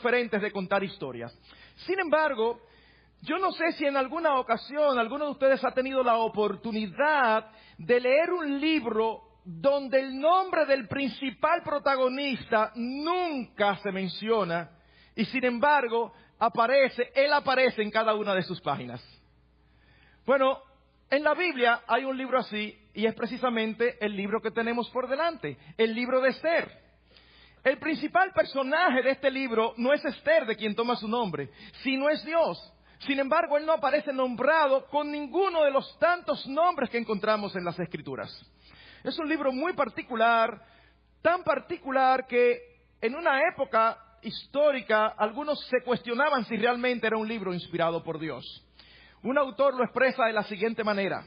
diferentes de contar historias. Sin embargo, yo no sé si en alguna ocasión alguno de ustedes ha tenido la oportunidad de leer un libro donde el nombre del principal protagonista nunca se menciona y sin embargo él aparece en cada una de sus páginas. Bueno, en la Biblia hay un libro así y es precisamente el libro que tenemos por delante, el libro de Esther. El principal personaje de este libro no es Esther, de quien toma su nombre, sino es Dios. Sin embargo, él no aparece nombrado con ninguno de los tantos nombres que encontramos en las Escrituras. Es un libro muy particular, tan particular que en una época histórica algunos se cuestionaban si realmente era un libro inspirado por Dios. Un autor lo expresa de la siguiente manera: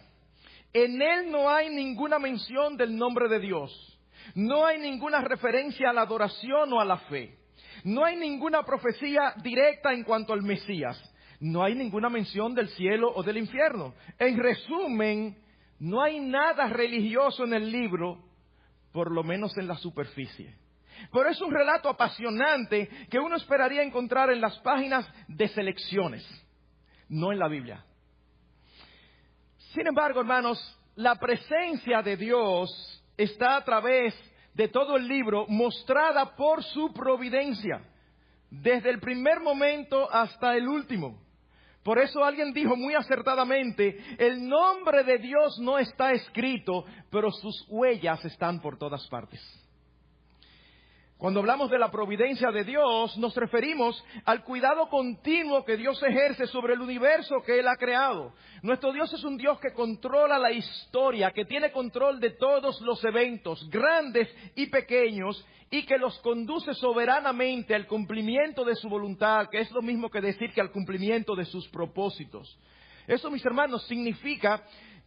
en él no hay ninguna mención del nombre de Dios, no hay ninguna referencia a la adoración o a la fe, no hay ninguna profecía directa en cuanto al Mesías, no hay ninguna mención del cielo o del infierno. En resumen, no hay nada religioso en el libro, por lo menos en la superficie. Pero es un relato apasionante que uno esperaría encontrar en las páginas de selecciones, no en la Biblia. Sin embargo, hermanos, la presencia de Dios está a través de todo el libro, mostrada por su providencia, desde el primer momento hasta el último. Por eso alguien dijo muy acertadamente: el nombre de Dios no está escrito, pero sus huellas están por todas partes. Cuando hablamos de la providencia de Dios, nos referimos al cuidado continuo que Dios ejerce sobre el universo que Él ha creado. Nuestro Dios es un Dios que controla la historia, que tiene control de todos los eventos, grandes y pequeños, y que los conduce soberanamente al cumplimiento de su voluntad, que es lo mismo que decir que al cumplimiento de sus propósitos. Eso, mis hermanos, significa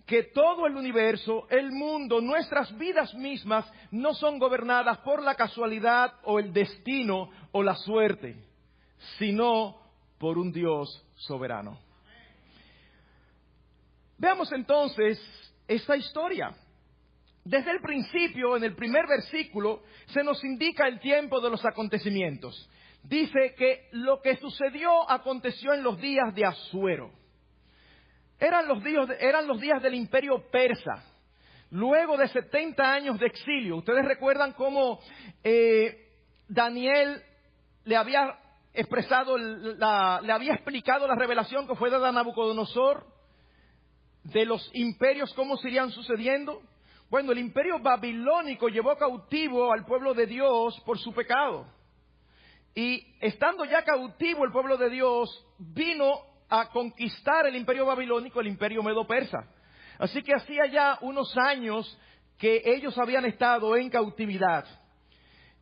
que todo el universo, el mundo, nuestras vidas mismas no son gobernadas por la casualidad o el destino o la suerte, sino por un Dios soberano. Veamos entonces esta historia. Desde el principio, en el primer versículo, se nos indica el tiempo de los acontecimientos. Dice que lo que sucedió aconteció en los días de Asuero. Eran los días del Imperio Persa, luego de 70 años de exilio. Ustedes recuerdan cómo Daniel le había explicado la revelación que fue dada a Nabucodonosor de los imperios, cómo se irían sucediendo. Bueno, el imperio babilónico llevó cautivo al pueblo de Dios por su pecado. Y estando ya cautivo el pueblo de Dios, vino a conquistar el imperio babilónico, el imperio medo-persa. Así que hacía ya unos años que ellos habían estado en cautividad.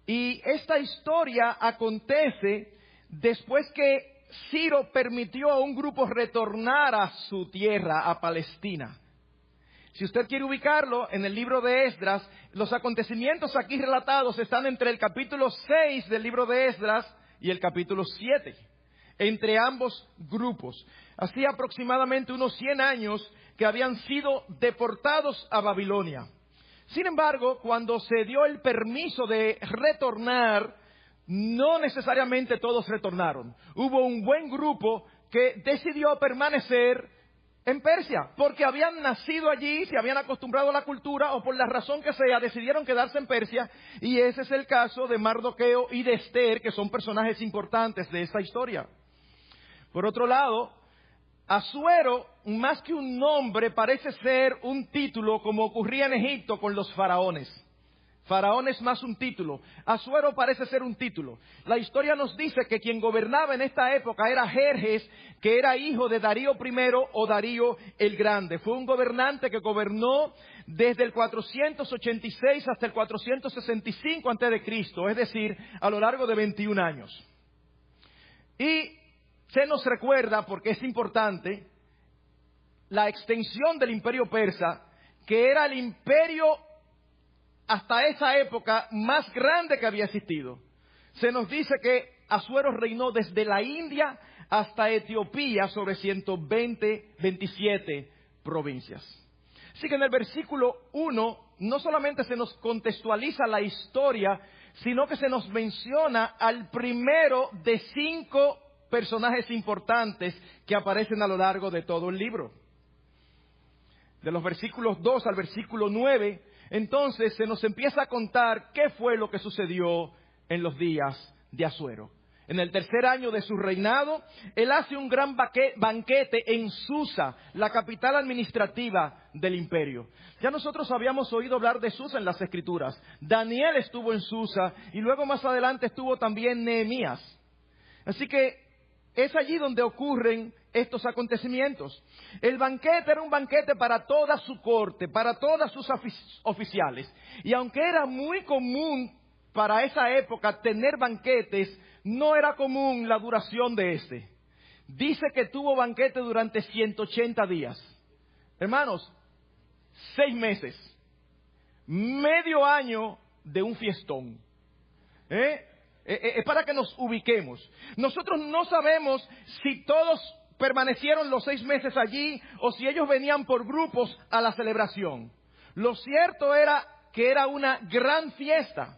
Y esta historia acontece después que Ciro permitió a un grupo retornar a su tierra, a Palestina. Si usted quiere ubicarlo en el libro de Esdras, los acontecimientos aquí relatados están entre el capítulo 6 del libro de Esdras y el capítulo 7. Entre ambos grupos. Hacía aproximadamente unos 100 años que habían sido deportados a Babilonia. Sin embargo, cuando se dio el permiso de retornar, no necesariamente todos retornaron. Hubo un buen grupo que decidió permanecer en Persia, porque habían nacido allí, se habían acostumbrado a la cultura, o por la razón que sea, decidieron quedarse en Persia, y ese es el caso de Mardoqueo y de Esther, que son personajes importantes de esta historia. Por otro lado, Asuero, más que un nombre, parece ser un título, como ocurría en Egipto con los faraones. Faraón es más un título. Asuero parece ser un título. La historia nos dice que quien gobernaba en esta época era Jerjes, que era hijo de Darío I o Darío el Grande. Fue un gobernante que gobernó desde el 486 hasta el 465 a.C., es decir, a lo largo de 21 años. Y se nos recuerda, porque es importante, la extensión del imperio persa, que era el imperio hasta esa época más grande que había existido. Se nos dice que Asuero reinó desde la India hasta Etiopía sobre 127 provincias. Así que en el versículo 1 no solamente se nos contextualiza la historia sino que se nos menciona al primero de 5 personajes importantes que aparecen a lo largo de todo el libro. De los versículos 2 al versículo 9, entonces se nos empieza a contar qué fue lo que sucedió en los días de Asuero. En el 3er año de su reinado, él hace un gran banquete en Susa, la capital administrativa del imperio. Ya nosotros habíamos oído hablar de Susa en las Escrituras. Daniel estuvo en Susa y luego más adelante estuvo también Nehemías. Así que es allí donde ocurren estos acontecimientos. El banquete era un banquete para toda su corte, para todas sus oficiales. Y aunque era muy común para esa época tener banquetes, no era común la duración de este. Dice que tuvo banquete durante 180 días. Hermanos, 6 meses, medio año de un fiestón. Es para que nos ubiquemos. Nosotros no sabemos si todos permanecieron los 6 meses allí o si ellos venían por grupos a la celebración. Lo cierto era que era una gran fiesta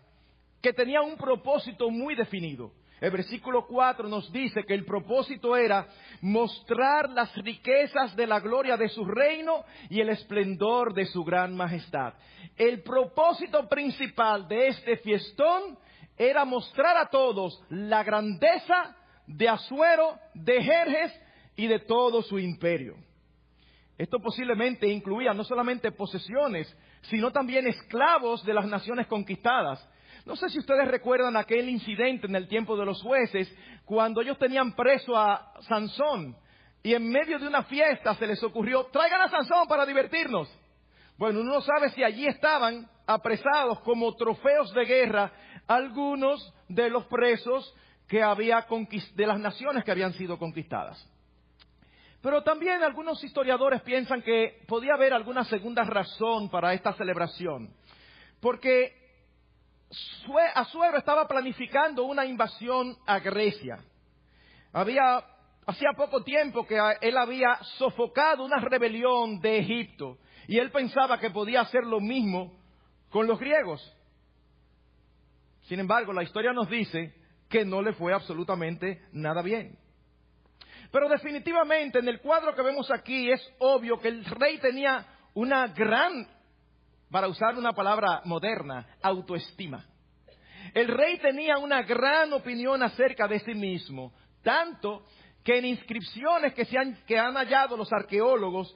que tenía un propósito muy definido. El versículo 4 nos dice que el propósito era mostrar las riquezas de la gloria de su reino y el esplendor de su gran majestad. El propósito principal de este fiestón era mostrar a todos la grandeza de Asuero, de Jerjes y de todo su imperio. Esto posiblemente incluía no solamente posesiones, sino también esclavos de las naciones conquistadas. No sé si ustedes recuerdan aquel incidente en el tiempo de los jueces, cuando ellos tenían preso a Sansón, y en medio de una fiesta se les ocurrió, traigan a Sansón para divertirnos. Bueno, uno no sabe si allí estaban apresados como trofeos de guerra algunos de los presos que había de las naciones que habían sido conquistadas. Pero también algunos historiadores piensan que podía haber alguna segunda razón para esta celebración, porque Asuero estaba planificando una invasión a Grecia. Hacía poco tiempo que él había sofocado una rebelión de Egipto y él pensaba que podía hacer lo mismo con los griegos. Sin embargo, la historia nos dice que no le fue absolutamente nada bien. Pero definitivamente en el cuadro que vemos aquí es obvio que el rey tenía una gran, para usar una palabra moderna, autoestima. El rey tenía una gran opinión acerca de sí mismo, tanto que en inscripciones que han hallado los arqueólogos,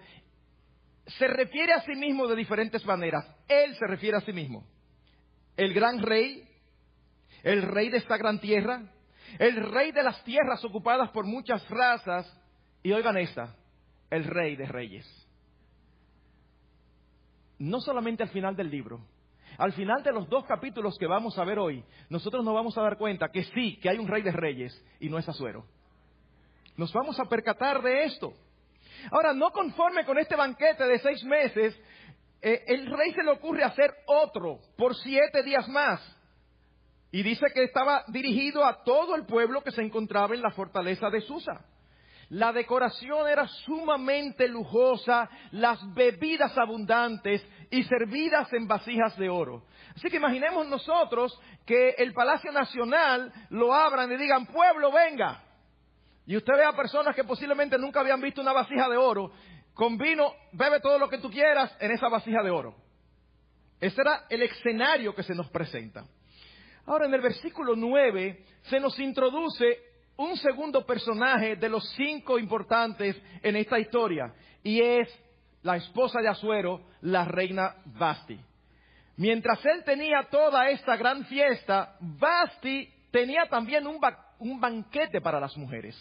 se refiere a sí mismo de diferentes maneras. Él se refiere a sí mismo: el gran rey, el rey de esta gran tierra, el rey de las tierras ocupadas por muchas razas, y oigan esta, el rey de reyes. No solamente al final del libro, al final de los 2 capítulos que vamos a ver hoy, nosotros nos vamos a dar cuenta que sí, que hay un rey de reyes y no es Asuero. Nos vamos a percatar de esto. Ahora, no conforme con este banquete de 6 meses, el rey se le ocurre hacer otro por 7 días más. Y dice que estaba dirigido a todo el pueblo que se encontraba en la fortaleza de Susa. La decoración era sumamente lujosa, las bebidas abundantes y servidas en vasijas de oro. Así que imaginemos nosotros que el Palacio Nacional lo abran y digan, pueblo, venga. Y usted ve a personas que posiblemente nunca habían visto una vasija de oro, con vino, bebe todo lo que tú quieras en esa vasija de oro. Ese era el escenario que se nos presenta. Ahora, en el versículo 9 se nos introduce un segundo personaje de los 5 importantes en esta historia, y es la esposa de Asuero, la reina Vasti. Mientras él tenía toda esta gran fiesta, Vasti tenía también un banquete para las mujeres.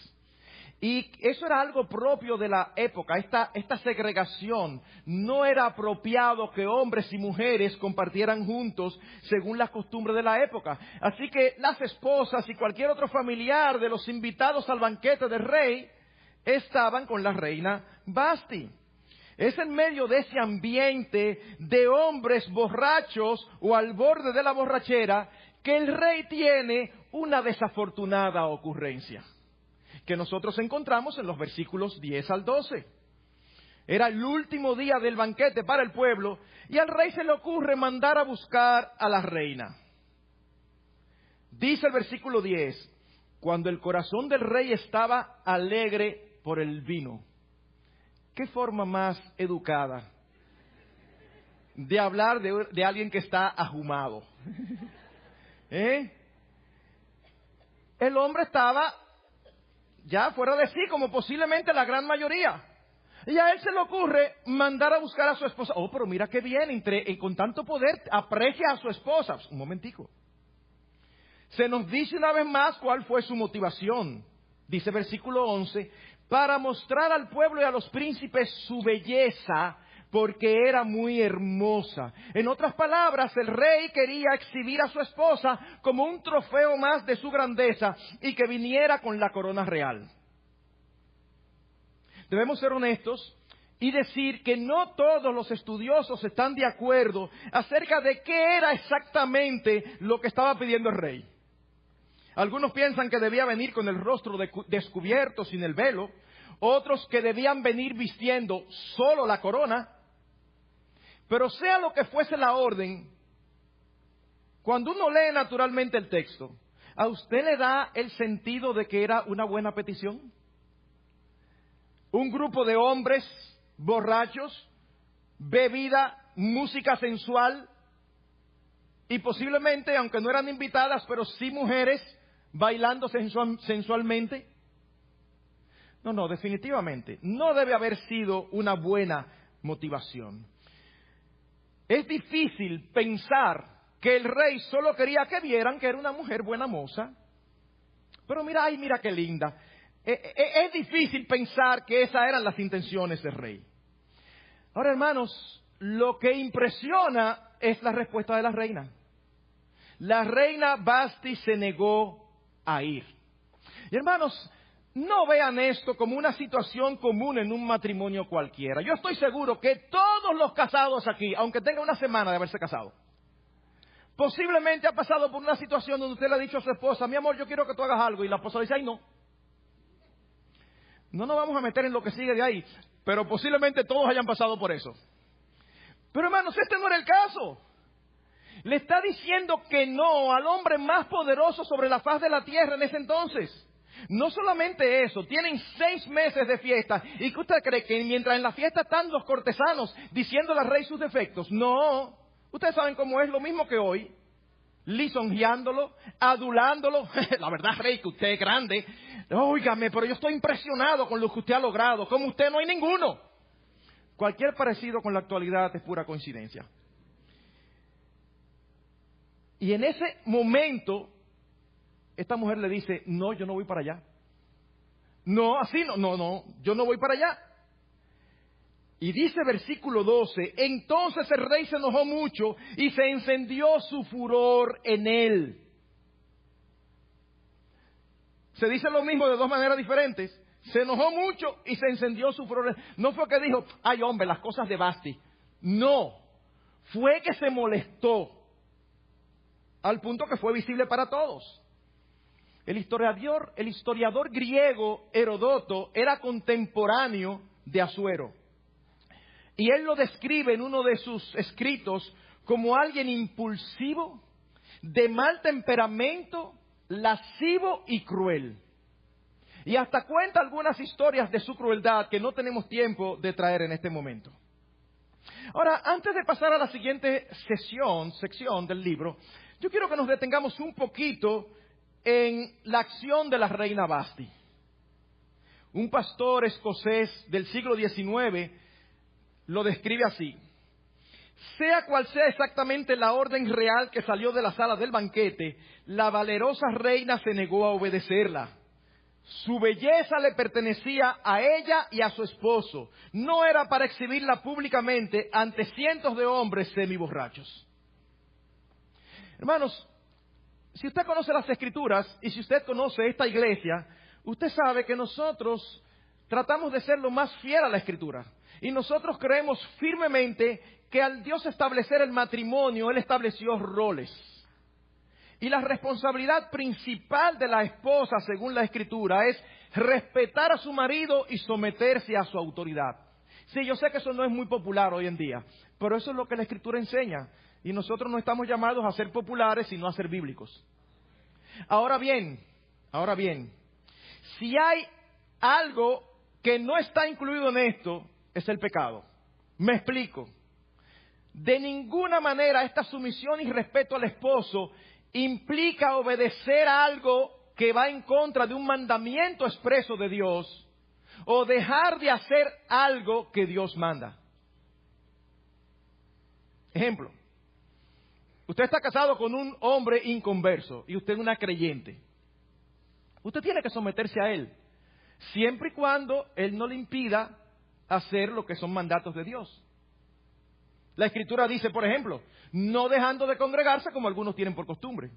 Y eso era algo propio de la época, esta segregación. No era apropiado que hombres y mujeres compartieran juntos según las costumbres de la época. Así que las esposas y cualquier otro familiar de los invitados al banquete del rey estaban con la reina Vasti. Es en medio de ese ambiente de hombres borrachos o al borde de la borrachera que el rey tiene una desafortunada ocurrencia, que nosotros encontramos en los versículos 10 al 12. Era el último día del banquete para el pueblo y al rey se le ocurre mandar a buscar a la reina. Dice el versículo 10, cuando el corazón del rey estaba alegre por el vino. ¿Qué forma más educada de hablar de alguien que está ahumado? El hombre estaba ya fuera de sí, como posiblemente la gran mayoría. Y a él se le ocurre mandar a buscar a su esposa. Oh, pero mira qué bien, con tanto poder aprecia a su esposa. Un momentico. Se nos dice una vez más cuál fue su motivación. Dice versículo 11, para mostrar al pueblo y a los príncipes su belleza, porque era muy hermosa. En otras palabras, el rey quería exhibir a su esposa como un trofeo más de su grandeza y que viniera con la corona real. Debemos ser honestos y decir que no todos los estudiosos están de acuerdo acerca de qué era exactamente lo que estaba pidiendo el rey. Algunos piensan que debía venir con el rostro descubierto, sin el velo. Otros que debían venir vistiendo solo la corona. Pero sea lo que fuese la orden, cuando uno lee naturalmente el texto, ¿a usted le da el sentido de que era una buena petición? Un grupo de hombres borrachos, bebida, música sensual y posiblemente, aunque no eran invitadas, pero sí mujeres bailando sensualmente. No, definitivamente, no debe haber sido una buena motivación. Es difícil pensar que el rey solo quería que vieran que era una mujer buena moza. Pero mira, ay, mira qué linda. Es difícil pensar que esas eran las intenciones del rey. Ahora, hermanos, lo que impresiona es la respuesta de la reina. La reina Vasti se negó a ir. Y hermanos, no vean esto como una situación común en un matrimonio cualquiera. Yo estoy seguro que todos los casados aquí, aunque tengan una semana de haberse casado, posiblemente ha pasado por una situación donde usted le ha dicho a su esposa, mi amor, yo quiero que tú hagas algo, y la esposa dice, ay, no. No nos vamos a meter en lo que sigue de ahí, pero posiblemente todos hayan pasado por eso. Pero hermanos, este no era el caso. Le está diciendo que no al hombre más poderoso sobre la faz de la tierra en ese entonces. No solamente eso, tienen 6 meses de fiesta. ¿Y qué usted cree? Que mientras en la fiesta están los cortesanos diciéndole al rey sus defectos. No, ustedes saben cómo es, lo mismo que hoy. Lisonjeándolo, adulándolo. La verdad, rey, que usted es grande. Óigame, pero yo estoy impresionado con lo que usted ha logrado. Como usted no hay ninguno. Cualquier parecido con la actualidad es pura coincidencia. Y en ese momento, esta mujer le dice, no, yo no voy para allá. No, así no, yo no voy para allá. Y dice versículo 12, entonces el rey se enojó mucho y se encendió su furor en él. Se dice lo mismo de dos maneras diferentes. Se enojó mucho y se encendió su furor. No fue que dijo, ay hombre, las cosas de Vasti. No, fue que se molestó. Al punto que fue visible para todos. El historiador griego Heródoto era contemporáneo de Asuero. Y él lo describe en uno de sus escritos como alguien impulsivo, de mal temperamento, lascivo y cruel. Y hasta cuenta algunas historias de su crueldad que no tenemos tiempo de traer en este momento. Ahora, antes de pasar a la siguiente sección del libro, yo quiero que nos detengamos un poquito en la acción de la reina Vasti. Un pastor escocés del siglo XIX lo describe así. Sea cual sea exactamente la orden real que salió de la sala del banquete, la valerosa reina se negó a obedecerla. Su belleza le pertenecía a ella y a su esposo. No era para exhibirla públicamente ante cientos de hombres semiborrachos. Hermanos, si usted conoce las Escrituras y si usted conoce esta iglesia, usted sabe que nosotros tratamos de ser lo más fiel a la Escritura. Y nosotros creemos firmemente que al Dios establecer el matrimonio, Él estableció roles. Y la responsabilidad principal de la esposa, según la Escritura, es respetar a su marido y someterse a su autoridad. Sí, yo sé que eso no es muy popular hoy en día, pero eso es lo que la Escritura enseña. Y nosotros no estamos llamados a ser populares, sino a ser bíblicos. Ahora bien, si hay algo que no está incluido en esto, es el pecado. Me explico. De ninguna manera esta sumisión y respeto al esposo implica obedecer a algo que va en contra de un mandamiento expreso de Dios o dejar de hacer algo que Dios manda. Ejemplo, usted está casado con un hombre inconverso y usted es una creyente. Usted tiene que someterse a él, siempre y cuando él no le impida hacer lo que son mandatos de Dios. La Escritura dice, por ejemplo, no dejando de congregarse como algunos tienen por costumbre.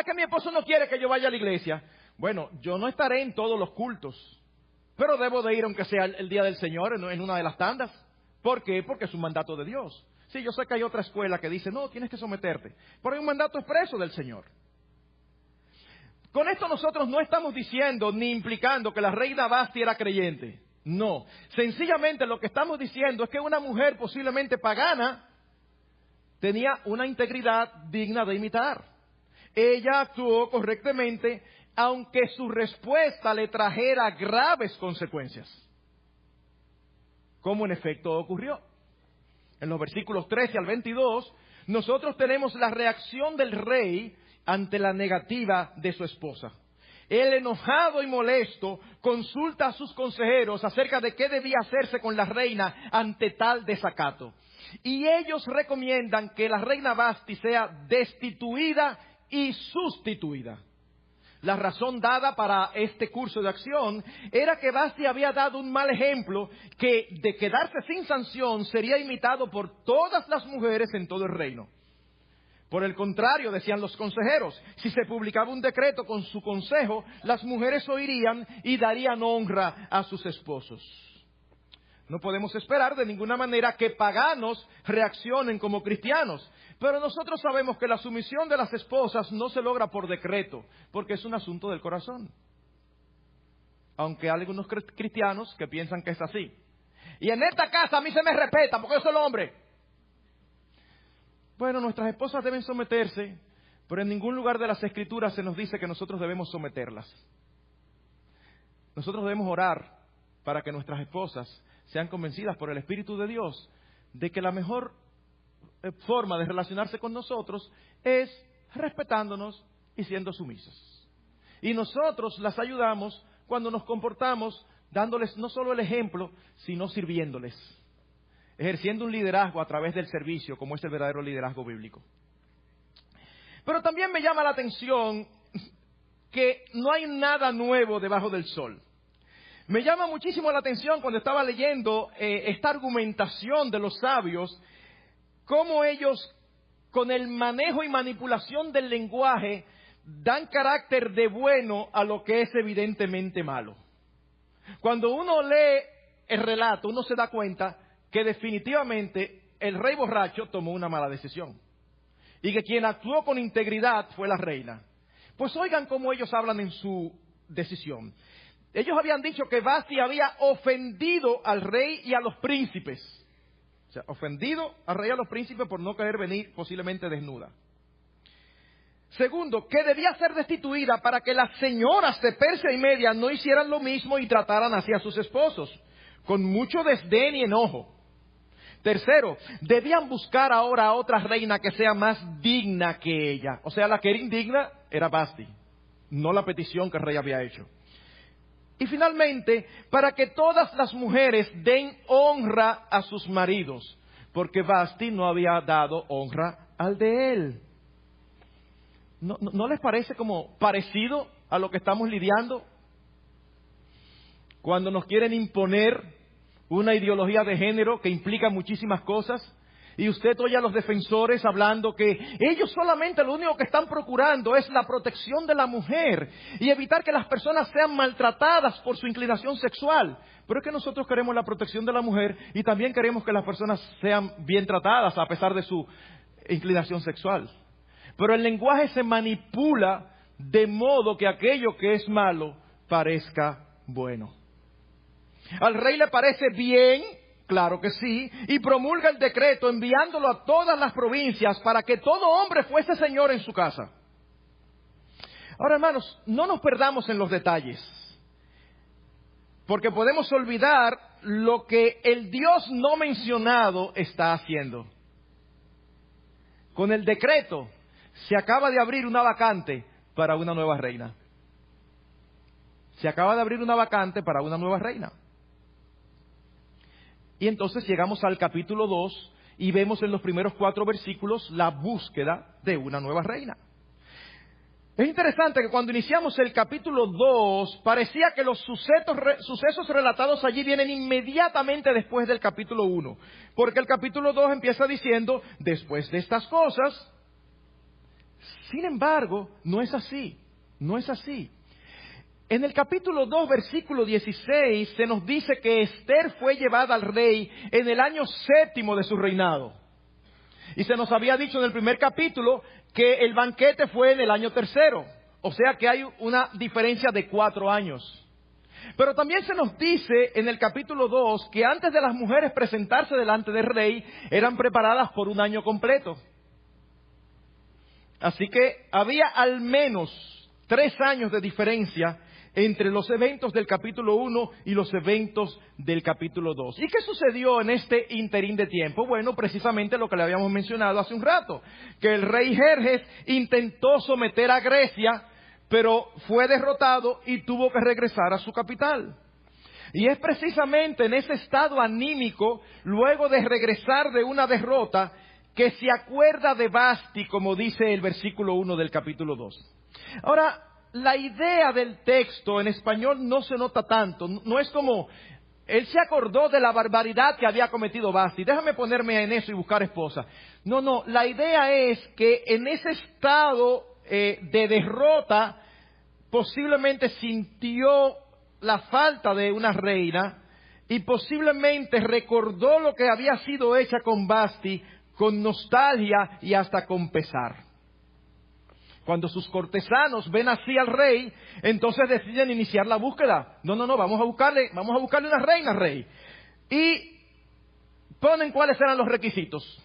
Que mi esposo no quiere que yo vaya a la iglesia. Bueno, yo no estaré en todos los cultos, pero debo de ir aunque sea el día del Señor en una de las tandas. ¿Por qué? Porque es un mandato de Dios. Sí, yo sé que hay otra escuela que dice, no, tienes que someterte, pero hay un mandato expreso del Señor. Con esto nosotros no estamos diciendo ni implicando que la reina Vasti era creyente. No, sencillamente lo que estamos diciendo es que una mujer posiblemente pagana tenía una integridad digna de imitar. Ella actuó correctamente, aunque su respuesta le trajera graves consecuencias, como en efecto ocurrió. En los versículos 13 al 22, nosotros tenemos la reacción del rey ante la negativa de su esposa. Él, enojado y molesto, consulta a sus consejeros acerca de qué debía hacerse con la reina ante tal desacato. Y ellos recomiendan que la reina Vasti sea destituida y sustituida. La razón dada para este curso de acción era que Vasti había dado un mal ejemplo que, de quedarse sin sanción, sería imitado por todas las mujeres en todo el reino. Por el contrario, decían los consejeros, si se publicaba un decreto con su consejo, las mujeres oirían y darían honra a sus esposos. No podemos esperar de ninguna manera que paganos reaccionen como cristianos, pero nosotros sabemos que la sumisión de las esposas no se logra por decreto, porque es un asunto del corazón. Aunque hay algunos cristianos que piensan que es así. Y en esta casa a mí se me respeta porque yo soy el hombre. Bueno, nuestras esposas deben someterse, pero en ningún lugar de las Escrituras se nos dice que nosotros debemos someterlas. Nosotros debemos orar para que nuestras esposas sean convencidas por el Espíritu de Dios de que la mejor forma de relacionarse con nosotros es respetándonos y siendo sumisas. Y nosotros las ayudamos cuando nos comportamos dándoles no solo el ejemplo, sino sirviéndoles, ejerciendo un liderazgo a través del servicio, como es el verdadero liderazgo bíblico. Pero también me llama la atención que no hay nada nuevo debajo del sol. Me llama muchísimo la atención cuando estaba leyendo esta argumentación de los sabios, cómo ellos, con el manejo y manipulación del lenguaje, dan carácter de bueno a lo que es evidentemente malo. Cuando uno lee el relato, uno se da cuenta que definitivamente el rey borracho tomó una mala decisión y que quien actuó con integridad fue la reina. Pues oigan cómo ellos hablan en su decisión. Ellos habían dicho que Vasti había ofendido al rey y a los príncipes. O sea, ofendido al rey y a los príncipes por no querer venir posiblemente desnuda. Segundo, que debía ser destituida para que las señoras de Persia y Media no hicieran lo mismo y trataran así a sus esposos, con mucho desdén y enojo. Tercero, debían buscar ahora a otra reina que sea más digna que ella. O sea, la que era indigna era Vasti, no la petición que el rey había hecho. Y finalmente, para que todas las mujeres den honra a sus maridos, porque Vasti no había dado honra al de él. ¿No les parece como parecido a lo que estamos lidiando? Cuando nos quieren imponer una ideología de género que implica muchísimas cosas, y usted oye a los defensores hablando que ellos solamente lo único que están procurando es la protección de la mujer y evitar que las personas sean maltratadas por su inclinación sexual. Pero es que nosotros queremos la protección de la mujer y también queremos que las personas sean bien tratadas a pesar de su inclinación sexual. Pero el lenguaje se manipula de modo que aquello que es malo parezca bueno. Al rey le parece bien, claro que sí, y promulga el decreto enviándolo a todas las provincias para que todo hombre fuese señor en su casa. Ahora, hermanos, no nos perdamos en los detalles, porque podemos olvidar lo que el Dios no mencionado está haciendo. Con el decreto se acaba de abrir una vacante para una nueva reina. Se acaba de abrir una vacante para una nueva reina. Y entonces llegamos al capítulo 2 y vemos en los primeros 4 versículos la búsqueda de una nueva reina. Es interesante que cuando iniciamos el capítulo 2, parecía que los sucesos relatados allí vienen inmediatamente después del capítulo 1. Porque el capítulo 2 empieza diciendo, después de estas cosas. Sin embargo, no es así. No es así. En el capítulo 2, versículo 16, se nos dice que Esther fue llevada al rey en el año 7º de su reinado. Y se nos había dicho en el primer capítulo que el banquete fue en el año 3º. O sea que hay una diferencia de 4 años. Pero también se nos dice en el capítulo 2 que antes de las mujeres presentarse delante del rey, eran preparadas por un año completo. Así que había al menos 3 años de diferencia entre los eventos del capítulo 1 y los eventos del capítulo 2. ¿Y qué sucedió en este interín de tiempo? Bueno, precisamente lo que le habíamos mencionado hace un rato, que el rey Jerjes intentó someter a Grecia, pero fue derrotado y tuvo que regresar a su capital. Y es precisamente en ese estado anímico, luego de regresar de una derrota, que se acuerda de Vasti, como dice el versículo 1 del capítulo 2. Ahora, la idea del texto en español no se nota tanto. No es como, él se acordó de la barbaridad que había cometido Vasti. Déjame ponerme en eso y buscar esposa. No, la idea es que en ese estado de derrota, posiblemente sintió la falta de una reina y posiblemente recordó lo que había sido hecha con Vasti con nostalgia y hasta con pesar. Cuando sus cortesanos ven así al rey, entonces deciden iniciar la búsqueda. No, vamos a buscarle una reina, rey. Y ponen cuáles eran los requisitos.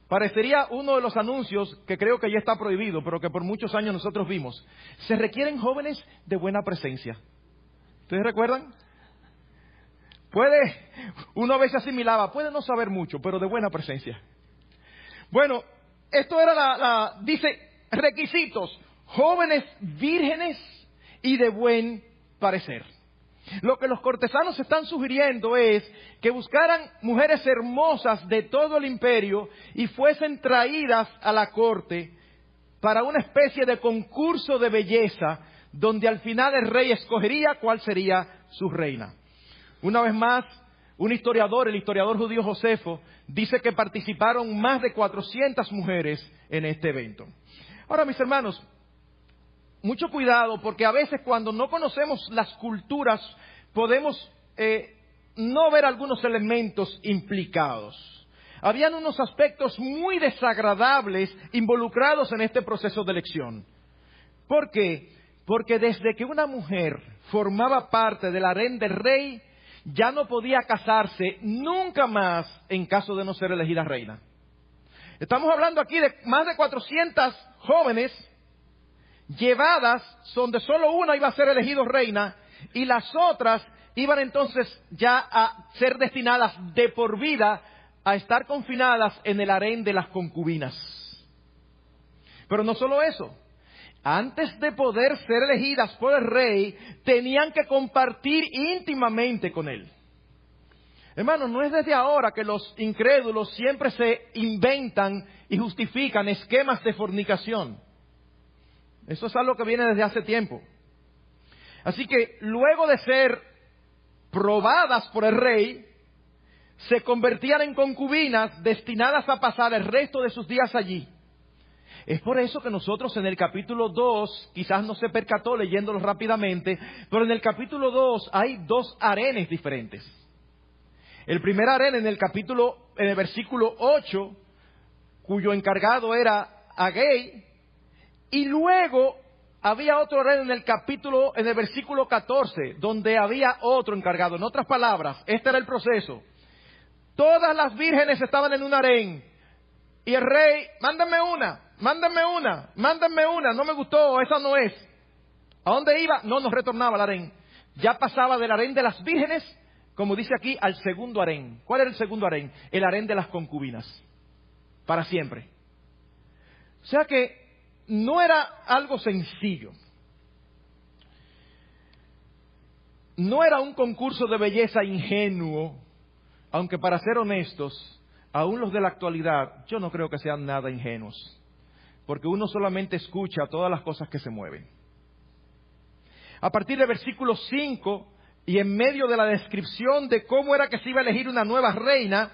Parecería uno de los anuncios que creo que ya está prohibido, pero que por muchos años nosotros vimos. Se requieren jóvenes de buena presencia. ¿Ustedes recuerdan? Uno a veces asimilaba, puede no saber mucho, pero de buena presencia. Bueno, esto era dice, requisitos, jóvenes vírgenes y de buen parecer. Lo que los cortesanos están sugiriendo es que buscaran mujeres hermosas de todo el imperio y fuesen traídas a la corte para una especie de concurso de belleza, donde al final el rey escogería cuál sería su reina. Una vez más, el historiador judío Josefo, dice que participaron más de 400 mujeres en este evento. Ahora, mis hermanos, mucho cuidado, porque a veces cuando no conocemos las culturas podemos no ver algunos elementos implicados. Habían unos aspectos muy desagradables involucrados en este proceso de elección. ¿Por qué? Porque desde que una mujer formaba parte del harén del rey, ya no podía casarse nunca más en caso de no ser elegida reina. Estamos hablando aquí de más de 400 jóvenes llevadas, donde solo una iba a ser elegida reina y las otras iban entonces ya a ser destinadas de por vida a estar confinadas en el harén de las concubinas. Pero no solo eso. Antes de poder ser elegidas por el rey, tenían que compartir íntimamente con él. Hermanos, no es desde ahora que los incrédulos siempre se inventan y justifican esquemas de fornicación. Eso es algo que viene desde hace tiempo. Así que luego de ser probadas por el rey, se convertían en concubinas destinadas a pasar el resto de sus días allí. Es por eso que nosotros en el capítulo 2, quizás no se percató leyéndolo rápidamente, pero en el capítulo 2 hay 2 harenes diferentes. El primer harén en el versículo 8, cuyo encargado era Agay, y luego había otro harén en el versículo 14, donde había otro encargado. En otras palabras, este era el proceso. Todas las vírgenes estaban en un harén, y el rey, mándame una. mándenme una, no me gustó, esa no es. ¿A dónde iba? No nos retornaba al harén. Ya pasaba del harén de las vírgenes, como dice aquí, al segundo harén. ¿Cuál era el segundo harén? El harén de las concubinas. Para siempre. O sea que no era algo sencillo. No era un concurso de belleza ingenuo, aunque para ser honestos, aún los de la actualidad, yo no creo que sean nada ingenuos, porque uno solamente escucha todas las cosas que se mueven. A partir del versículo 5, y en medio de la descripción de cómo era que se iba a elegir una nueva reina,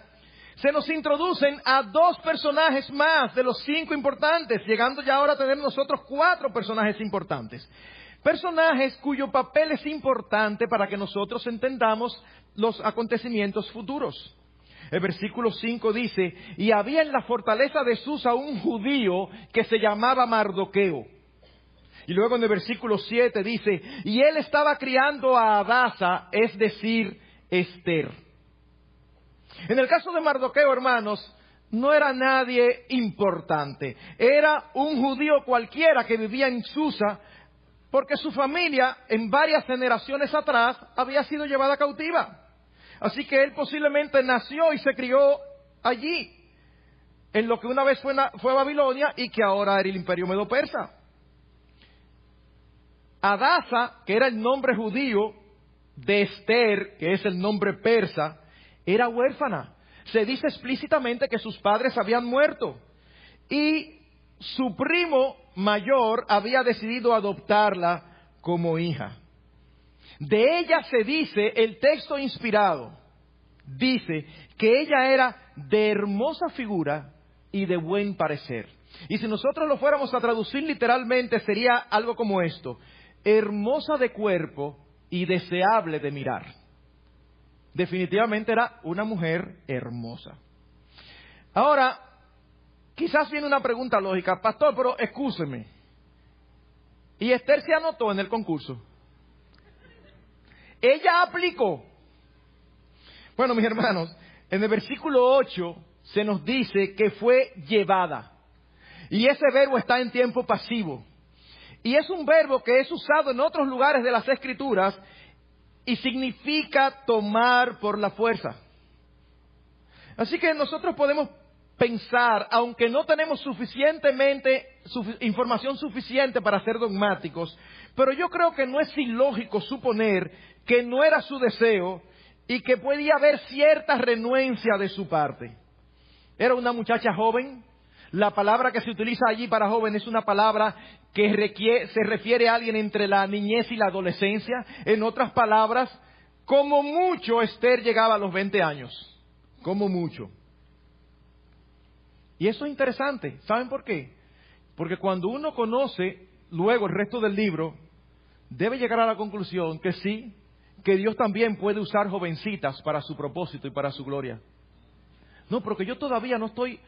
se nos introducen a 2 personajes más de los 5 importantes, llegando ya ahora a tener nosotros 4 personajes importantes. Personajes cuyo papel es importante para que nosotros entendamos los acontecimientos futuros. El versículo 5 dice, y había en la fortaleza de Susa un judío que se llamaba Mardoqueo. Y luego en el versículo 7 dice, y él estaba criando a Hadasa, es decir, Esther. En el caso de Mardoqueo, hermanos, no era nadie importante. Era un judío cualquiera que vivía en Susa, porque su familia, en varias generaciones atrás, había sido llevada cautiva. Así que él posiblemente nació y se crió allí, en lo que una vez fue Babilonia y que ahora era el imperio medo-persa. Hadasa, que era el nombre judío de Esther, que es el nombre persa, era huérfana. Se dice explícitamente que sus padres habían muerto y su primo mayor había decidido adoptarla como hija. De ella se dice, el texto inspirado, dice que ella era de hermosa figura y de buen parecer. Y si nosotros lo fuéramos a traducir literalmente, sería algo como esto: hermosa de cuerpo y deseable de mirar. Definitivamente era una mujer hermosa. Ahora, quizás viene una pregunta lógica, pastor, pero excúseme. ¿Y Esther se anotó en el concurso? Ella aplicó. Bueno, mis hermanos, en el versículo 8 se nos dice que fue llevada. Y ese verbo está en tiempo pasivo. Y es un verbo que es usado en otros lugares de las Escrituras y significa tomar por la fuerza. Así que nosotros podemos pensar, aunque no tenemos información suficiente para ser dogmáticos, pero yo creo que no es ilógico suponer que no era su deseo y que podía haber cierta renuencia de su parte. Era una muchacha joven. La palabra que se utiliza allí para joven es una palabra que se refiere a alguien entre la niñez y la adolescencia. En otras palabras, como mucho Esther llegaba a los 20 años. Como mucho. Y eso es interesante. ¿Saben por qué? Porque cuando uno conoce luego el resto del libro, debe llegar a la conclusión que sí, que Dios también puede usar jovencitas para su propósito y para su gloria. No, porque yo todavía no estoy...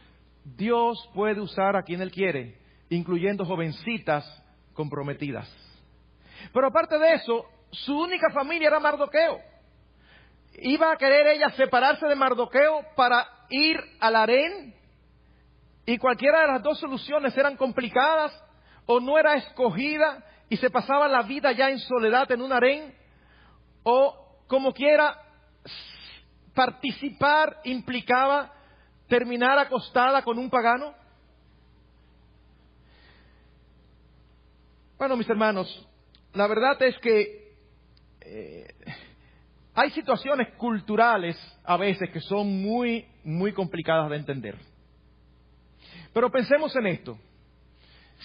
Dios puede usar a quien Él quiere, incluyendo jovencitas comprometidas. Pero aparte de eso, su única familia era Mardoqueo. ¿Iba a querer ella separarse de Mardoqueo para ir al harén? Y cualquiera de las dos soluciones eran complicadas, o no era escogida y se pasaba la vida ya en soledad en un harén, o como quiera, participar implicaba terminar acostada con un pagano. Bueno, mis hermanos, la verdad es que hay situaciones culturales a veces que son muy, muy complicadas de entender. Pero pensemos en esto.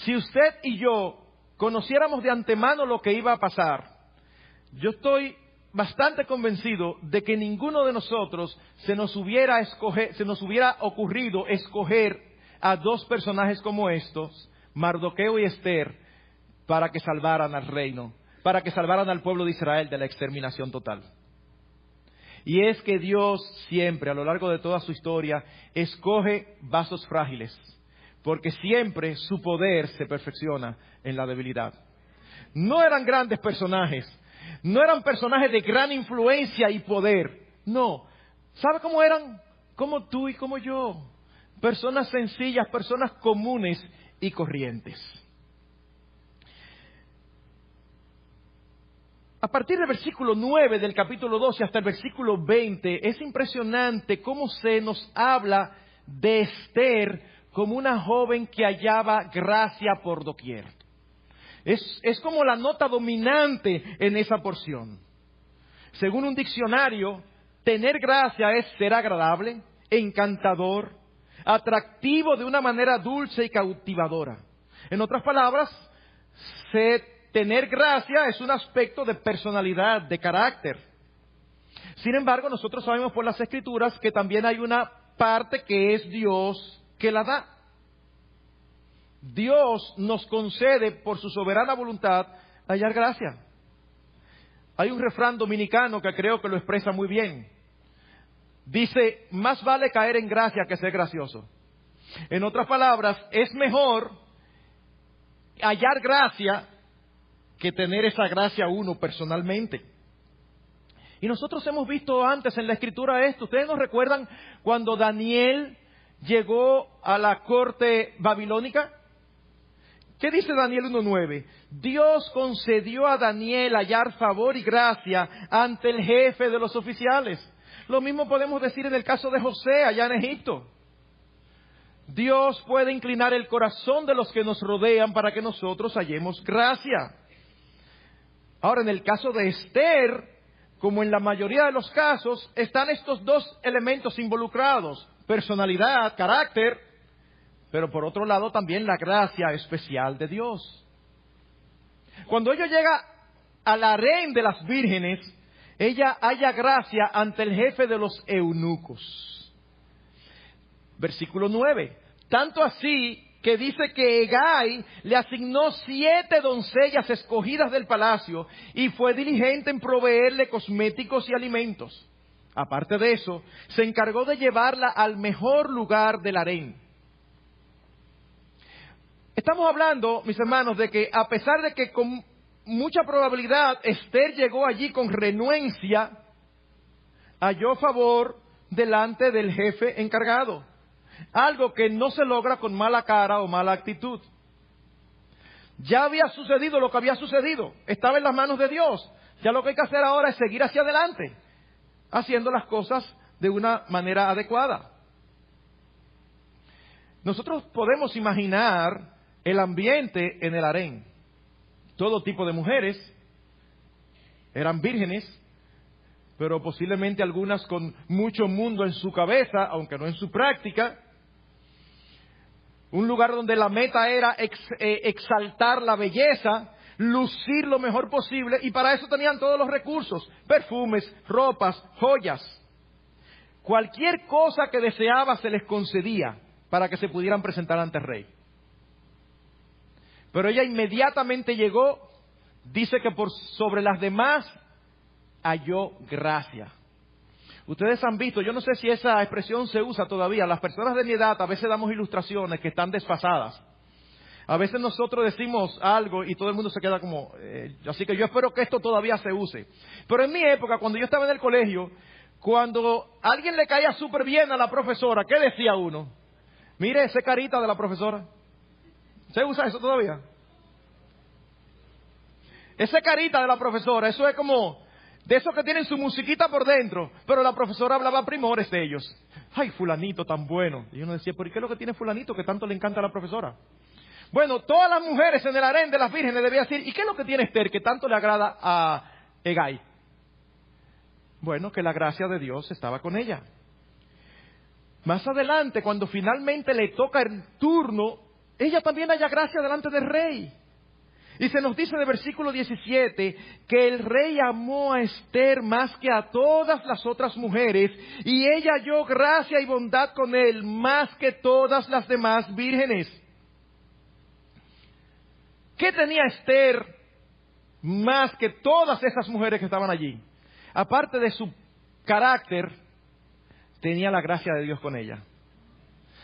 Si usted y yo conociéramos de antemano lo que iba a pasar, yo estoy bastante convencido de que ninguno de nosotros se nos hubiera ocurrido escoger a 2 personajes como estos, Mardoqueo y Esther, para que salvaran al reino, para que salvaran al pueblo de Israel de la exterminación total. Y es que Dios siempre, a lo largo de toda su historia, escoge vasos frágiles, porque siempre su poder se perfecciona en la debilidad. No eran grandes personajes, no eran personajes de gran influencia y poder, no. ¿Sabe cómo eran? Como tú y como yo. Personas sencillas, personas comunes y corrientes. A partir del versículo 9 del capítulo 12 hasta el versículo 20, es impresionante cómo se nos habla de Esther como una joven que hallaba gracia por doquier. Es como la nota dominante en esa porción. Según un diccionario, tener gracia es ser agradable, encantador, atractivo de una manera dulce y cautivadora. En otras palabras, tener gracia es un aspecto de personalidad, de carácter. Sin embargo, nosotros sabemos por las Escrituras que también hay una parte que es Dios que la da. Dios nos concede por su soberana voluntad hallar gracia. Hay un refrán dominicano que creo que lo expresa muy bien. Dice, más vale caer en gracia que ser gracioso. En otras palabras, es mejor hallar gracia que tener esa gracia uno personalmente. Y nosotros hemos visto antes en la Escritura esto. ¿Ustedes nos recuerdan cuando Daniel llegó a la corte babilónica? ¿Qué dice Daniel 1:9? Dios concedió a Daniel hallar favor y gracia ante el jefe de los oficiales. Lo mismo podemos decir en el caso de José allá en Egipto. Dios puede inclinar el corazón de los que nos rodean para que nosotros hallemos gracia. Ahora, en el caso de Esther, como en la mayoría de los casos, están estos dos elementos involucrados: personalidad, carácter, pero por otro lado también la gracia especial de Dios. Cuando ella llega al harén de las vírgenes, ella halla gracia ante el jefe de los eunucos. Versículo 9. Tanto así que dice que Hegai le asignó 7 doncellas escogidas del palacio y fue diligente en proveerle cosméticos y alimentos. Aparte de eso, se encargó de llevarla al mejor lugar del harén. Estamos hablando, mis hermanos, de que a pesar de que con mucha probabilidad Esther llegó allí con renuencia, halló favor delante del jefe encargado. Algo que no se logra con mala cara o mala actitud. Ya había sucedido lo que había sucedido. Estaba en las manos de Dios. Ya lo que hay que hacer ahora es seguir hacia adelante, haciendo las cosas de una manera adecuada. Nosotros podemos imaginar el ambiente en el harén. Todo tipo de mujeres eran vírgenes, pero posiblemente algunas con mucho mundo en su cabeza, aunque no en su práctica. Un lugar donde la meta era exaltar la belleza, lucir lo mejor posible, y para eso tenían todos los recursos: perfumes, ropas, joyas. Cualquier cosa que deseaba se les concedía para que se pudieran presentar ante el rey. Pero ella inmediatamente llegó, dice que por sobre las demás halló gracia. Ustedes han visto, yo no sé si esa expresión se usa todavía, las personas de mi edad a veces damos ilustraciones que están desfasadas. A veces nosotros decimos algo y todo el mundo se queda como, así que yo espero que esto todavía se use. Pero en mi época, cuando yo estaba en el colegio, cuando alguien le caía súper bien a la profesora, ¿qué decía uno? Mire esa carita de la profesora. ¿Se usa eso todavía? Esa carita de la profesora, eso es como de esos que tienen su musiquita por dentro, pero la profesora hablaba primores de ellos. ¡Ay, fulanito tan bueno! Y uno decía, ¿pero qué es lo que tiene fulanito que tanto le encanta a la profesora? Bueno, todas las mujeres en el harén de las vírgenes debían decir, ¿y qué es lo que tiene Esther que tanto le agrada a Hegai? Bueno, que la gracia de Dios estaba con ella. Más adelante, cuando finalmente le toca el turno, ella también halla gracia delante del rey. Y se nos dice en el versículo 17 que el rey amó a Esther más que a todas las otras mujeres, y ella halló gracia y bondad con él más que todas las demás vírgenes. ¿Qué tenía Esther más que todas esas mujeres que estaban allí? Aparte de su carácter, tenía la gracia de Dios con ella.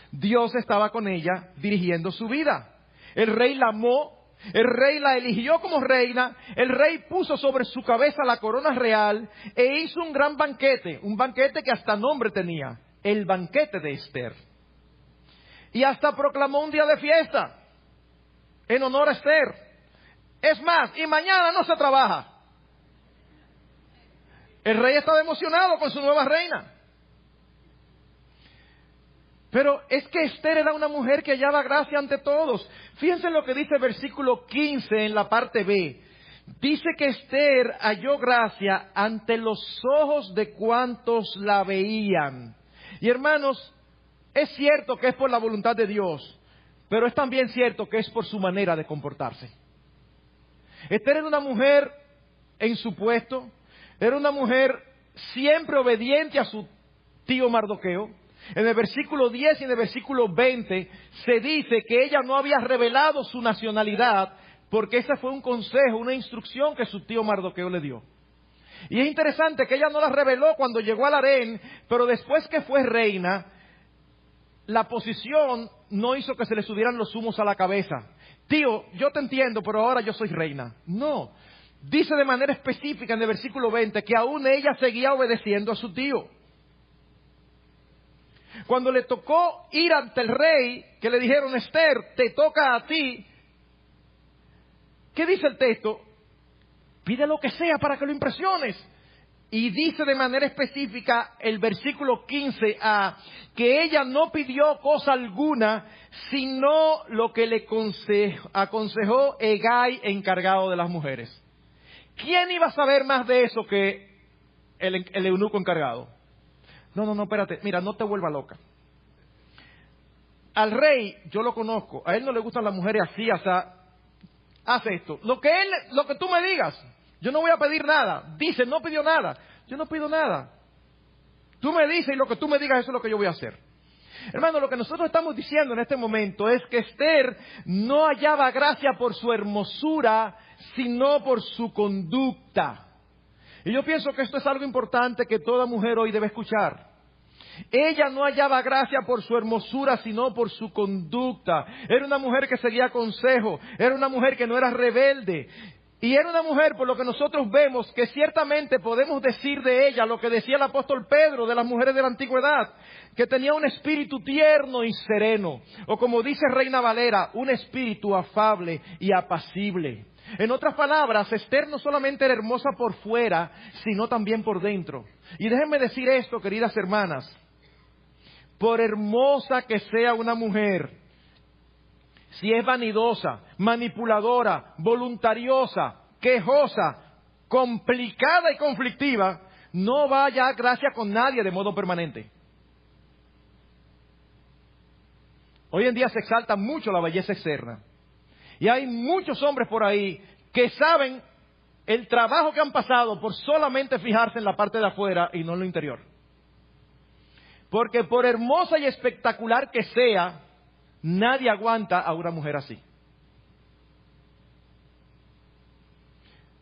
Dios estaba con ella dirigiendo su vida. El rey la amó, el rey la eligió como reina, el rey puso sobre su cabeza la corona real e hizo un gran banquete, un banquete que hasta nombre tenía, el banquete de Esther. Y hasta proclamó un día de fiesta. en honor a Esther. Es más, y mañana no se trabaja. El rey estaba emocionado con su nueva reina. Pero es que Esther era una mujer que hallaba gracia ante todos. Fíjense lo que dice el versículo 15 en la parte B. Dice que Esther halló gracia ante los ojos de cuantos la veían. Y hermanos, es cierto que es por la voluntad de Dios, pero es también cierto que es por su manera de comportarse. Esther era una mujer en su puesto, era una mujer siempre obediente a su tío Mardoqueo. En el versículo 10 y en el versículo 20 se dice que ella no había revelado su nacionalidad porque ese fue un consejo, una instrucción que su tío Mardoqueo le dio. Y es interesante que ella no la reveló cuando llegó al harén, pero después que fue reina, la posición no hizo que se le subieran los humos a la cabeza. Tío, yo te entiendo, pero ahora yo soy reina. No, dice de manera específica en el versículo 20 que aún ella seguía obedeciendo a su tío. Cuando le tocó ir ante el rey, que le dijeron, Esther, te toca a ti. ¿Qué dice el texto? Pide lo que sea para que lo impresiones. Y dice de manera específica el versículo 15a, que ella no pidió cosa alguna, sino lo que le aconsejó Hegai, encargado de las mujeres. ¿Quién iba a saber más de eso que el eunuco encargado? No, espérate, mira, no te vuelvas loca. Al rey, yo lo conozco, a él no le gustan las mujeres así, o sea, haz esto. Lo que tú me digas, yo no voy a pedir nada. Dice, no pidió nada. Yo no pido nada. Tú me dices y lo que tú me digas, eso es lo que yo voy a hacer. Hermano, lo que nosotros estamos diciendo en este momento es que Esther no hallaba gracia por su hermosura, sino por su conducta. Y yo pienso que esto es algo importante que toda mujer hoy debe escuchar. Ella no hallaba gracia por su hermosura, sino por su conducta. Era una mujer que seguía consejo, era una mujer que no era rebelde. Y era una mujer, por lo que nosotros vemos, que ciertamente podemos decir de ella lo que decía el apóstol Pedro de las mujeres de la antigüedad, que tenía un espíritu tierno y sereno, o como dice Reina Valera, un espíritu afable y apacible. En otras palabras, Esther no solamente era hermosa por fuera, sino también por dentro. Y déjenme decir esto, queridas hermanas, por hermosa que sea una mujer, si es vanidosa, manipuladora, voluntariosa, quejosa, complicada y conflictiva, no va a hallar gracia con nadie de modo permanente. Hoy en día se exalta mucho la belleza externa. Y hay muchos hombres por ahí que saben el trabajo que han pasado por solamente fijarse en la parte de afuera y no en lo interior. Porque por hermosa y espectacular que sea, nadie aguanta a una mujer así.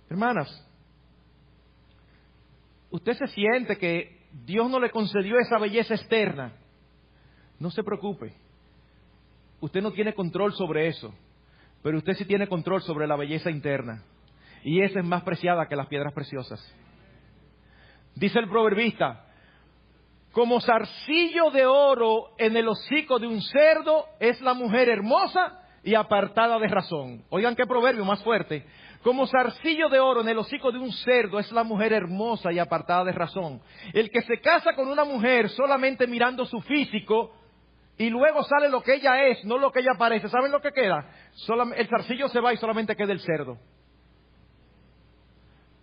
Hermanas, usted se siente que Dios no le concedió esa belleza externa. No se preocupe. Usted no tiene control sobre eso. Pero usted sí tiene control sobre la belleza interna. Y esa es más preciada que las piedras preciosas. Dice el proverbista, como zarcillo de oro en el hocico de un cerdo es la mujer hermosa y apartada de razón. Oigan qué proverbio más fuerte. Como zarcillo de oro en el hocico de un cerdo es la mujer hermosa y apartada de razón. El que se casa con una mujer solamente mirando su físico y luego sale lo que ella es, no lo que ella parece. ¿Saben lo que queda? El zarcillo se va y solamente queda el cerdo.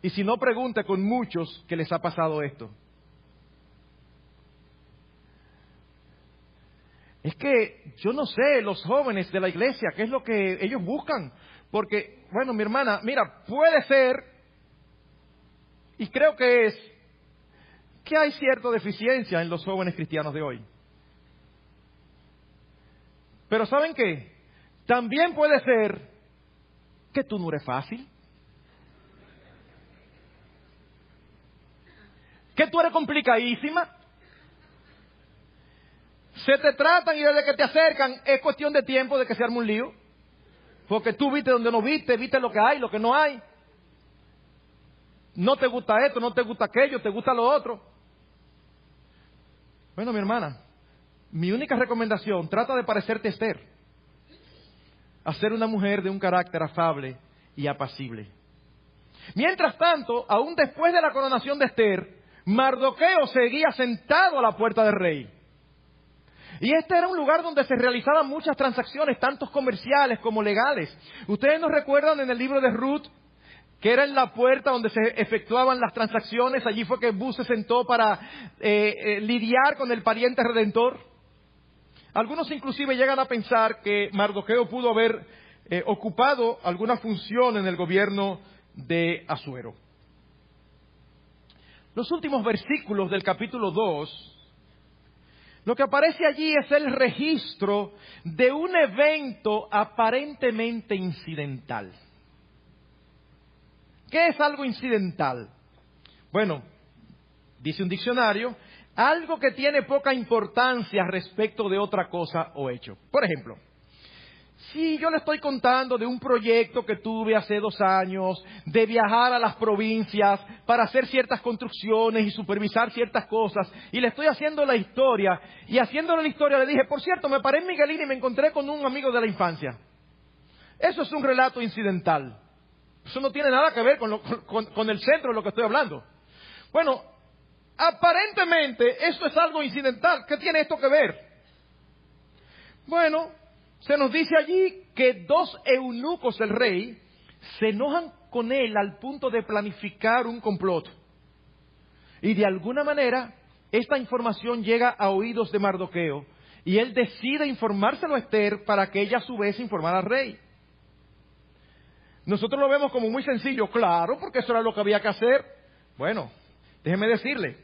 Y si no, pregunte con muchos que les ha pasado esto. Es que yo no sé, los jóvenes de la iglesia, ¿qué es lo que ellos buscan? Porque, bueno, mi hermana, mira, puede ser, y creo que es, que hay cierta deficiencia en los jóvenes cristianos de hoy. Pero ¿saben qué? También puede ser que tú no eres fácil. Que tú eres complicadísima. Se te tratan y desde que te acercan es cuestión de tiempo de que se arme un lío. Porque tú viste donde no viste, viste lo que hay, lo que no hay. No te gusta esto, no te gusta aquello, te gusta lo otro. Bueno, mi hermana, mi única recomendación, trata de parecerte a Esther. a ser una mujer de un carácter afable y apacible. Mientras tanto, aún después de la coronación de Esther, Mardoqueo seguía sentado a la puerta del rey. Y este era un lugar donde se realizaban muchas transacciones, tanto comerciales como legales. Ustedes nos recuerdan en el libro de Ruth, que era en la puerta donde se efectuaban las transacciones. Allí fue que Booz se sentó para lidiar con el pariente redentor. Algunos inclusive llegan a pensar que Mardoqueo pudo haber ocupado alguna función en el gobierno de Asuero. Los últimos versículos del capítulo 2, lo que aparece allí es el registro de un evento aparentemente incidental. ¿Qué es algo incidental? Bueno, dice un diccionario, algo que tiene poca importancia respecto de otra cosa o hecho. Por ejemplo, si yo le estoy contando de un proyecto que tuve hace 2 años, de viajar a las provincias para hacer ciertas construcciones y supervisar ciertas cosas, y le estoy haciendo la historia, y haciéndole la historia le dije, por cierto, me paré en Miguelín y me encontré con un amigo de la infancia. Eso es un relato incidental. Eso no tiene nada que ver con el centro de lo que estoy hablando. Bueno, aparentemente esto es algo incidental. ¿Qué tiene esto que ver? Bueno, se nos dice allí que 2 eunucos del rey se enojan con él al punto de planificar un complot. Y de alguna manera, esta información llega a oídos de Mardoqueo y él decide informárselo a Esther para que ella a su vez informara al rey. Nosotros lo vemos como muy sencillo, claro, porque eso era lo que había que hacer. Bueno, déjeme decirle,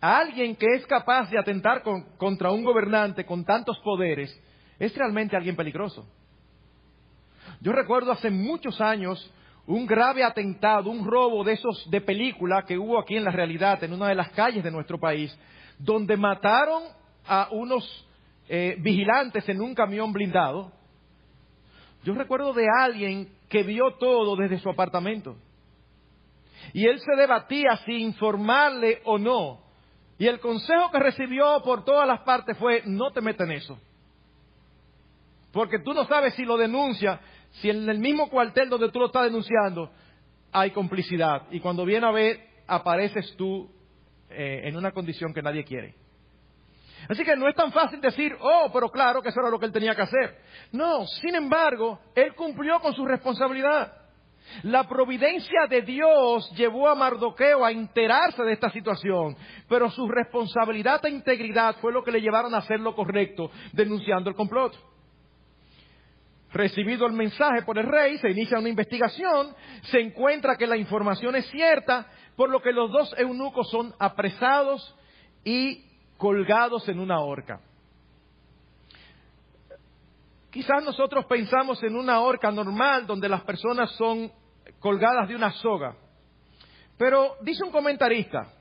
alguien que es capaz de atentar contra un gobernante con tantos poderes, es realmente alguien peligroso. Yo recuerdo hace muchos años un grave atentado, un robo de esos de película que hubo aquí en la realidad, en una de las calles de nuestro país, donde mataron a unos vigilantes en un camión blindado. Yo recuerdo de alguien que vio todo desde su apartamento. Y él se debatía si informarle o no. Y el consejo que recibió por todas las partes fue, no te metas en eso. Porque tú no sabes si lo denuncia, si en el mismo cuartel donde tú lo estás denunciando hay complicidad. Y cuando viene a ver, apareces tú en una condición que nadie quiere. Así que no es tan fácil decir, oh, pero claro que eso era lo que él tenía que hacer. No, sin embargo, él cumplió con su responsabilidad. La providencia de Dios llevó a Mardoqueo a enterarse de esta situación, pero su responsabilidad e integridad fue lo que le llevaron a hacer lo correcto, denunciando el complot. Recibido el mensaje por el rey, se inicia una investigación, se encuentra que la información es cierta, por lo que los 2 eunucos son apresados y colgados en una horca. Quizás nosotros pensamos en una horca normal donde las personas son colgadas de una soga. Pero dice un comentarista,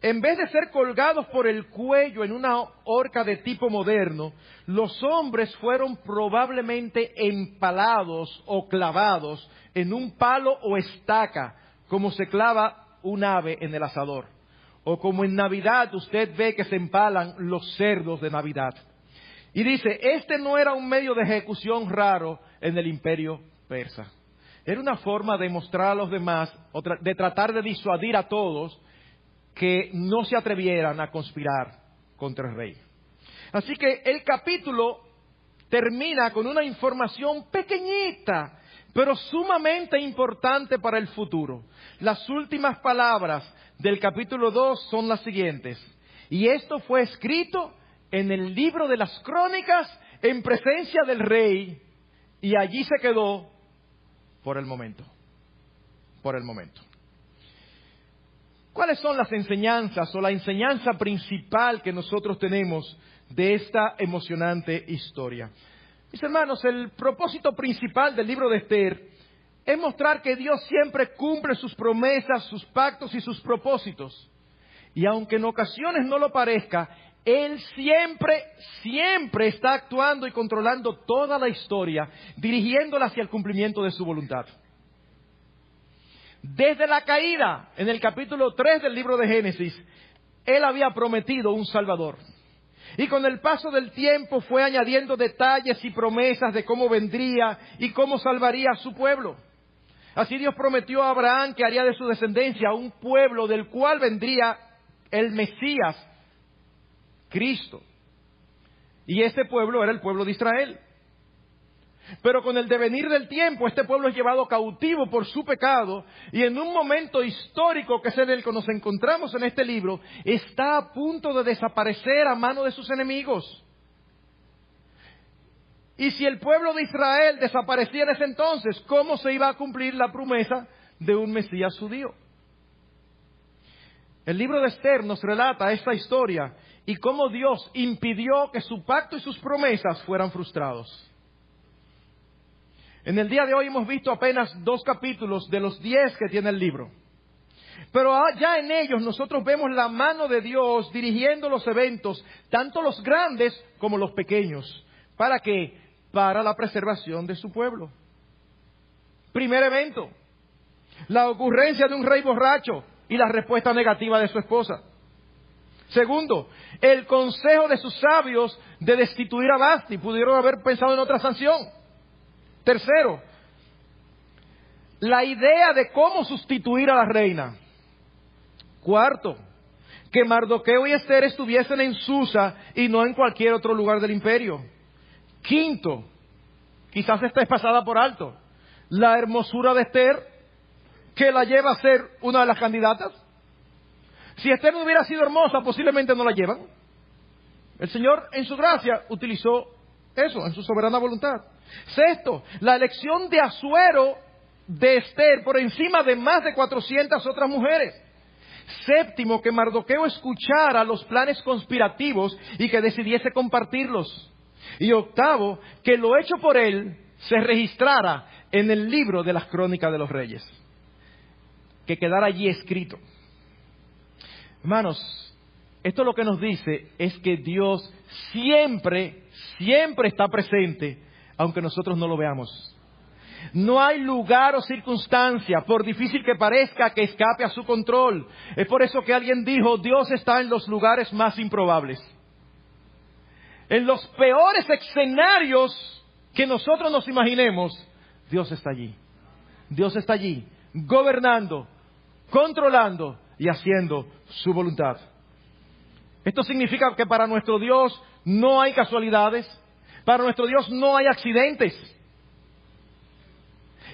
en vez de ser colgados por el cuello en una horca de tipo moderno, los hombres fueron probablemente empalados o clavados en un palo o estaca, como se clava un ave en el asador. O como en Navidad usted ve que se empalan los cerdos de Navidad. Y dice, este no era un medio de ejecución raro en el imperio persa. Era una forma de mostrar a los demás, de tratar de disuadir a todos que no se atrevieran a conspirar contra el rey. Así que el capítulo termina con una información pequeñita, pero sumamente importante para el futuro. Las últimas palabras del capítulo 2 son las siguientes. Y esto fue escrito en el libro de las crónicas en presencia del rey, y allí se quedó por el momento. Por el momento. ¿Cuáles son las enseñanzas o la enseñanza principal que nosotros tenemos de esta emocionante historia? Mis hermanos, el propósito principal del libro de Esther es mostrar que Dios siempre cumple sus promesas, sus pactos y sus propósitos. Y aunque en ocasiones no lo parezca, Él siempre está actuando y controlando toda la historia, dirigiéndola hacia el cumplimiento de su voluntad. Desde la caída, en el capítulo 3 del libro de Génesis, Él había prometido un Salvador. Y con el paso del tiempo fue añadiendo detalles y promesas de cómo vendría y cómo salvaría a su pueblo. Así Dios prometió a Abraham que haría de su descendencia un pueblo del cual vendría el Mesías, Cristo. Y este pueblo era el pueblo de Israel. Pero con el devenir del tiempo, este pueblo es llevado cautivo por su pecado y en un momento histórico que es en el que nos encontramos en este libro, está a punto de desaparecer a mano de sus enemigos. Y si el pueblo de Israel desaparecía en ese entonces, ¿cómo se iba a cumplir la promesa de un Mesías judío? El libro de Esther nos relata esta historia y cómo Dios impidió que su pacto y sus promesas fueran frustrados. En el día de hoy hemos visto apenas 2 capítulos de los 10 que tiene el libro. Pero ya en ellos nosotros vemos la mano de Dios dirigiendo los eventos, tanto los grandes como los pequeños. ¿Para qué? Para la preservación de su pueblo. Primer evento, la ocurrencia de un rey borracho y la respuesta negativa de su esposa. Segundo, el consejo de sus sabios de destituir a Vasti. Pudieron haber pensado en otra sanción. Tercero, la idea de cómo sustituir a la reina. Cuarto, que Mardoqueo y Esther estuviesen en Susa y no en cualquier otro lugar del imperio. Quinto, quizás esta es pasada por alto, la hermosura de Esther, que la lleva a ser una de las candidatas. Si Esther no hubiera sido hermosa, posiblemente no la llevan. El Señor, en su gracia, utilizó eso, en su soberana voluntad. Sexto, la elección de Asuero de Esther por encima de más de 400 otras mujeres. Séptimo, que Mardoqueo escuchara los planes conspirativos y que decidiese compartirlos. Y octavo, que lo hecho por él se registrara en el libro de las Crónicas de los Reyes. Que quedara allí escrito. Hermanos, esto lo que nos dice es que Dios siempre está presente, aunque nosotros no lo veamos. No hay lugar o circunstancia, por difícil que parezca, que escape a su control. Es por eso que alguien dijo, Dios está en los lugares más improbables. En los peores escenarios que nosotros nos imaginemos, Dios está allí. Dios está allí, gobernando, controlando y haciendo su voluntad. Esto significa que para nuestro Dios no hay casualidades, para nuestro Dios no hay accidentes.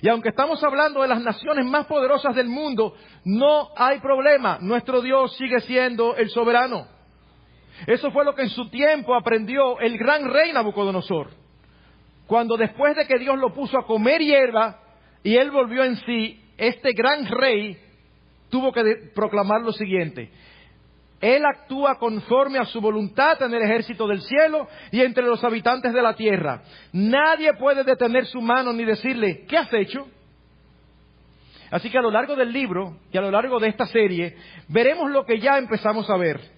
Y aunque estamos hablando de las naciones más poderosas del mundo, no hay problema. Nuestro Dios sigue siendo el soberano. Eso fue lo que en su tiempo aprendió el gran rey Nabucodonosor. Cuando después de que Dios lo puso a comer hierba y él volvió en sí, este gran rey tuvo que proclamar lo siguiente: Él actúa conforme a su voluntad en el ejército del cielo y entre los habitantes de la tierra. Nadie puede detener su mano ni decirle, ¿qué has hecho? Así que a lo largo del libro y a lo largo de esta serie, veremos lo que ya empezamos a ver.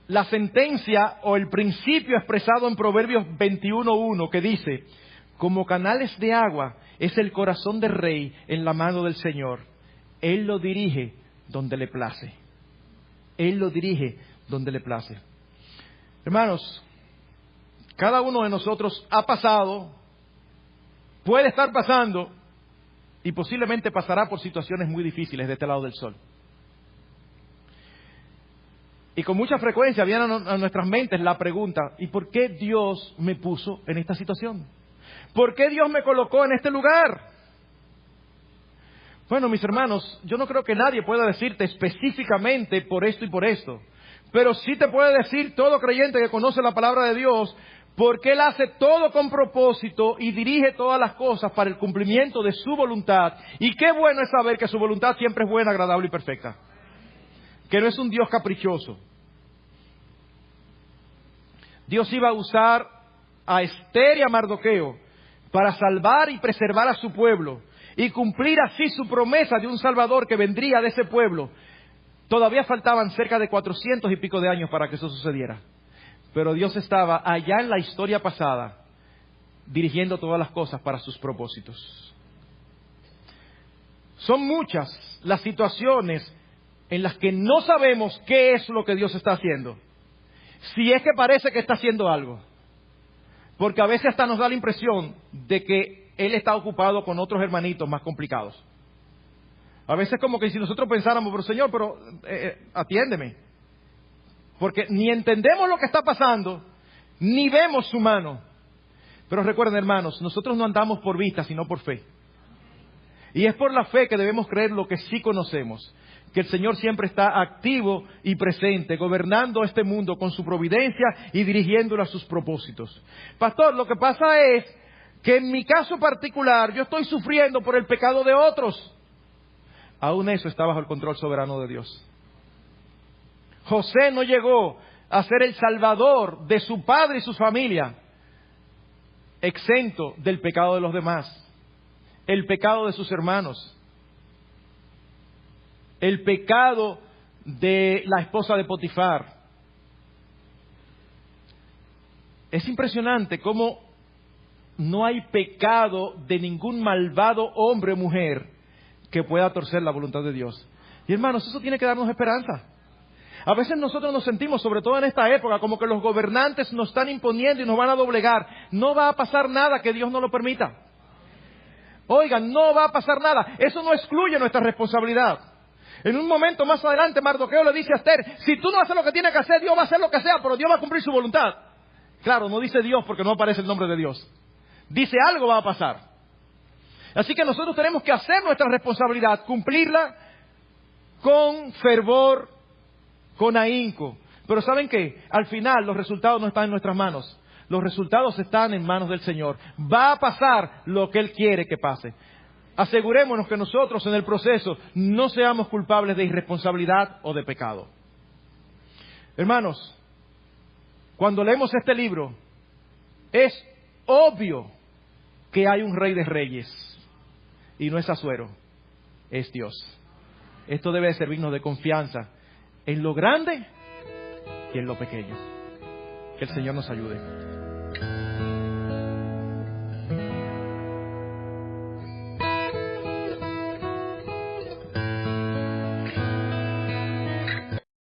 La sentencia o el principio expresado en Proverbios 21:1 que dice, como canales de agua es el corazón del rey en la mano del Señor. Él lo dirige donde le place. Él lo dirige donde le place. Hermanos, cada uno de nosotros ha pasado, puede estar pasando y posiblemente pasará por situaciones muy difíciles de este lado del sol. Y con mucha frecuencia viene a nuestras mentes la pregunta, ¿y por qué Dios me puso en esta situación? ¿Por qué Dios me colocó en este lugar? Bueno, mis hermanos, yo no creo que nadie pueda decirte específicamente por esto y por esto, pero sí te puede decir todo creyente que conoce la palabra de Dios, porque Él hace todo con propósito y dirige todas las cosas para el cumplimiento de su voluntad. Y qué bueno es saber que su voluntad siempre es buena, agradable y perfecta. Que no es un Dios caprichoso. Dios iba a usar a Esther y a Mardoqueo para salvar y preservar a su pueblo y cumplir así su promesa de un Salvador que vendría de ese pueblo. Todavía faltaban cerca de 400 y pico de años para que eso sucediera. Pero Dios estaba allá en la historia pasada, dirigiendo todas las cosas para sus propósitos. Son muchas las situaciones en las que no sabemos qué es lo que Dios está haciendo. Si es que parece que está haciendo algo. Porque a veces hasta nos da la impresión de que Él está ocupado con otros hermanitos más complicados. A veces como que si nosotros pensáramos, pero Señor, atiéndeme. Porque ni entendemos lo que está pasando, ni vemos su mano. Pero recuerden, hermanos, nosotros no andamos por vista, sino por fe. Y es por la fe que debemos creer lo que sí conocemos. Que el Señor siempre está activo y presente, gobernando este mundo con su providencia y dirigiéndolo a sus propósitos. Pastor, lo que pasa es que en mi caso particular yo estoy sufriendo por el pecado de otros. Aún eso está bajo el control soberano de Dios. José no llegó a ser el salvador de su padre y su familia, exento del pecado de los demás, el pecado de sus hermanos, el pecado de la esposa de Potifar. Es impresionante cómo no hay pecado de ningún malvado hombre o mujer que pueda torcer la voluntad de Dios. Y hermanos, eso tiene que darnos esperanza. A veces nosotros nos sentimos, sobre todo en esta época, como que los gobernantes nos están imponiendo y nos van a doblegar. No va a pasar nada que Dios no lo permita. Oigan, no va a pasar nada. Eso no excluye nuestra responsabilidad. En un momento más adelante, Mardoqueo le dice a Esther, si tú no haces lo que tienes que hacer, Dios va a hacer lo que sea, pero Dios va a cumplir su voluntad. Claro, no dice Dios porque no aparece el nombre de Dios. Dice algo va a pasar. Así que nosotros tenemos que hacer nuestra responsabilidad, cumplirla con fervor, con ahínco. Pero ¿saben qué? Al final los resultados no están en nuestras manos. Los resultados están en manos del Señor. Va a pasar lo que Él quiere que pase. Asegurémonos que nosotros en el proceso no seamos culpables de irresponsabilidad o de pecado. Hermanos, cuando leemos este libro, es obvio que hay un Rey de Reyes. Y no es Asuero, es Dios. Esto debe servirnos de confianza en lo grande y en lo pequeño. Que el Señor nos ayude.